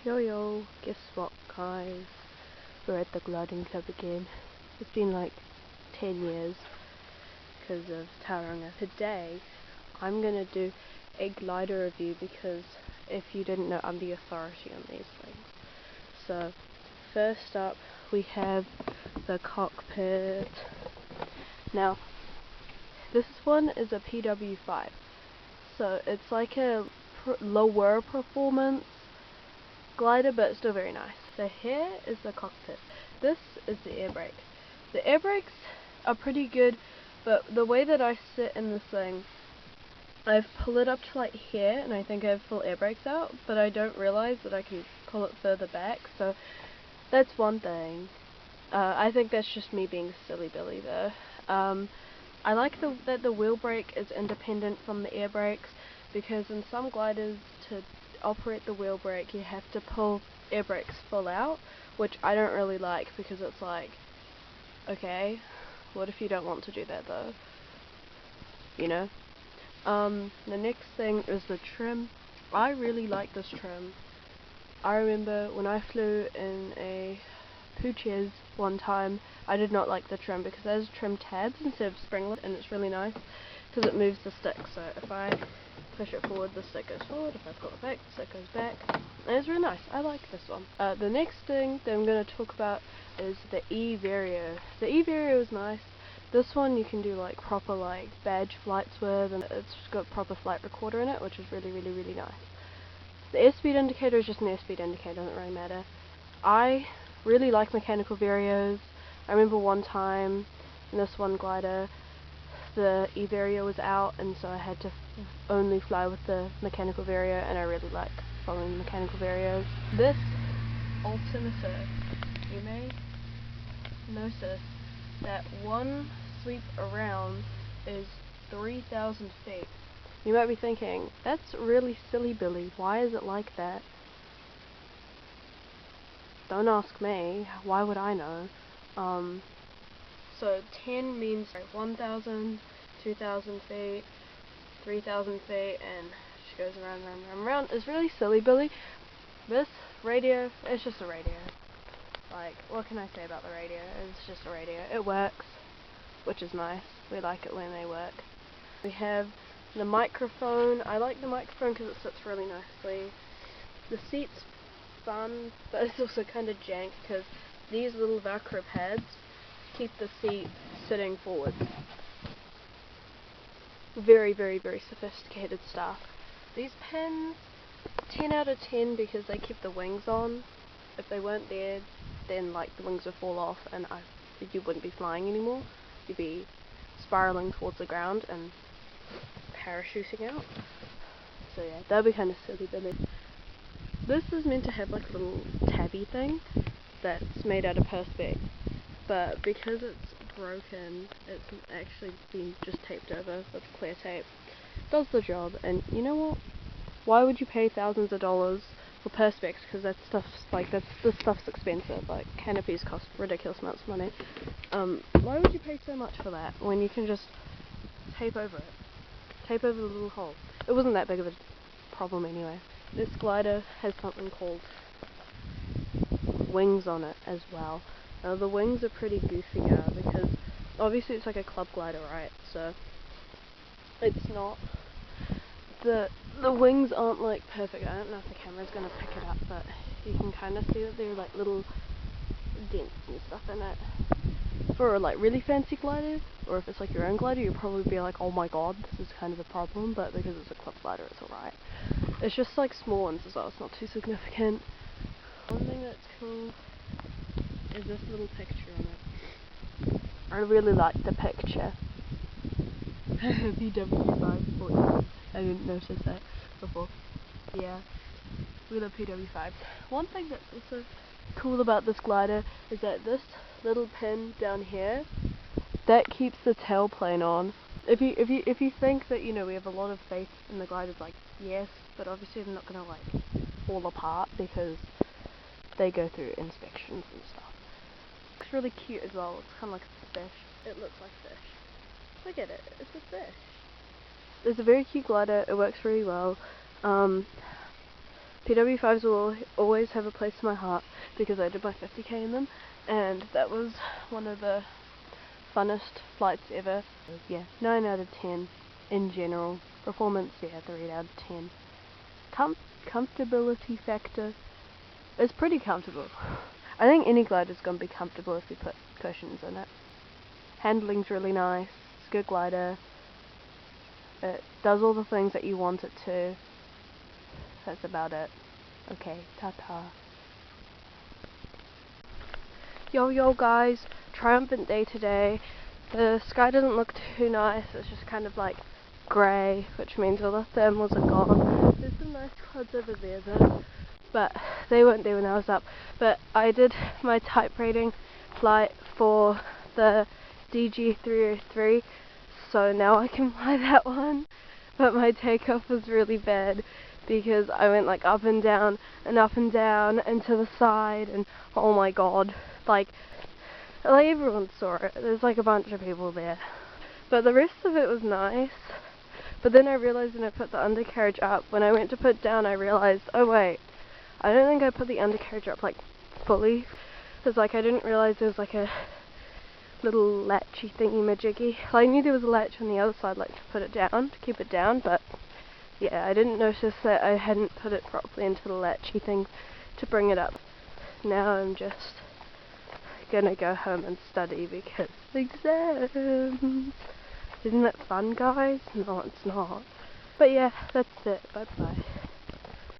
Yo yo, guess what guys, we're at the gliding club again. It's been like 10 years because of Tauranga. Today I'm gonna do a glider review because if you didn't know, I'm the authority on these things. So first up we have the Cockpit. Now this one is a PW5, so it's like a lower performance glider, but still very nice. So here is the Cockpit. This is the air brake. The air brakes are pretty good, but the way that I sit in this thing, I've pulled it up to like here, and I think I have full air brakes out, but I don't realize that I can pull it further back, so that's one thing. I think that's just me being silly Billy though. I like that the wheel brake is independent from the air brakes, because in some gliders to operate the wheel brake you have to pull air brakes full out, which I don't really like, because it's like, okay, what if you don't want to do that though, you know? The next thing is the trim. I really like this trim. I remember when I flew in a Pooches one time, I did not like the trim because there's trim tabs instead of springlet, and it's really nice because it moves the stick. So if I push it forward, the stick goes forward. If I pull it back, the stick goes back. And it's really nice. I like this one. The next thing that I'm going to talk about is the E-Vario. The E-Vario is nice. This one you can do like proper like badge flights with, and it's got proper flight recorder in it, which is really nice. The airspeed indicator is just an airspeed indicator, doesn't really matter. I really like mechanical varios. I remember one time in this one glider the E-Vario was out, and so I had to only fly with the mechanical vario, and I really like following the mechanical varios. This altimeter, you may notice that one sweep around is 3,000 feet. You might be thinking, that's really silly Billy, why is it like that? Don't ask me, why would I know? So 10 means 1,000, 2,000 feet, 3,000 feet, and she goes around. It's really silly Billy. This radio, it's just a radio. Like, what can I say about the radio? It's just a radio. It works, which is nice. We like it when they work. We have the microphone. I like the microphone because it sits really nicely. The seat's fun, but it's also kind of jank because these little Velcro pads keep the seat sitting forward. Very sophisticated stuff. These pins, 10 out of 10 because they keep the wings on. If they weren't there, then like the wings would fall off and you wouldn't be flying anymore. You'd be spiraling towards the ground and parachuting out. So yeah, that'd be kind of silly, Billy. This is meant to have like a little tabby thing that's made out of perspex, but because it's broken, it's actually been just taped over with clear tape. Does the job, and you know what? Why would you pay thousands of dollars for perspex? Because this stuff's expensive. Like canopies cost ridiculous amounts of money. Why would you pay so much for that when you can just tape over it? Tape over the little hole. It wasn't that big of a problem anyway. This glider has something called wings on it as well. Now the wings are pretty goofy now because obviously it's like a club glider, right? So it's not, the wings aren't like perfect. I don't know if the camera's gonna pick it up, but you can kind of see that there are like little dents and stuff in it. For like really fancy gliders, or if it's like your own glider, you'll probably be like, oh my god, this is kind of a problem, but because it's a club glider, it's alright. It's just like small ones as well, it's not too significant. One thing that's cool is this little picture on it. I really like the picture. PW540. I didn't notice that before. Yeah, we love PW5s. One thing that's also cool about this glider is that this little pin down here, that keeps the tailplane on. If you think that, you know, we have a lot of faith in the gliders, like, yes, but obviously they're not gonna like fall apart because they go through inspections and stuff. It's really cute as well. It's kind of like a fish. It looks like fish. Look at it. It's a fish. It's a very cute glider. It works really well. PW5s will always have a place in my heart because I did my 50k in them, and that was one of the funnest flights ever. Yeah, 9 out of 10 in general. Performance, yeah, 3 out of 10. Comfortability factor is pretty comfortable. I think any glider's gonna be comfortable if you put cushions in it. Handling's really nice. It's a good glider. It does all the things that you want it to. That's about it. Okay, ta-ta. Yo guys, triumphant day today. The sky doesn't look too nice, it's just kind of like grey, which means all the thermals are gone. There's some nice clouds over there though, but they weren't there when I was up. But I did my type rating flight for the DG303, so now I can fly that one. But my takeoff was really bad because I went like up and down and to the side, and oh my god, like everyone saw it. There's like a bunch of people there, but the rest of it was nice. But then I realized when I put the undercarriage up, when I went to put down, I realized, oh wait, I don't think I put the undercarriage up like fully, because like I didn't realize there was like a little latchy thingy majiggy. I knew there was a latch on the other side, like to put it down, to keep it down, but yeah, I didn't notice that I hadn't put it properly into the latchy thing to bring it up. Now I'm just gonna go home and study because exams. Isn't that fun, guys? No, it's not. But yeah, that's it. Bye bye.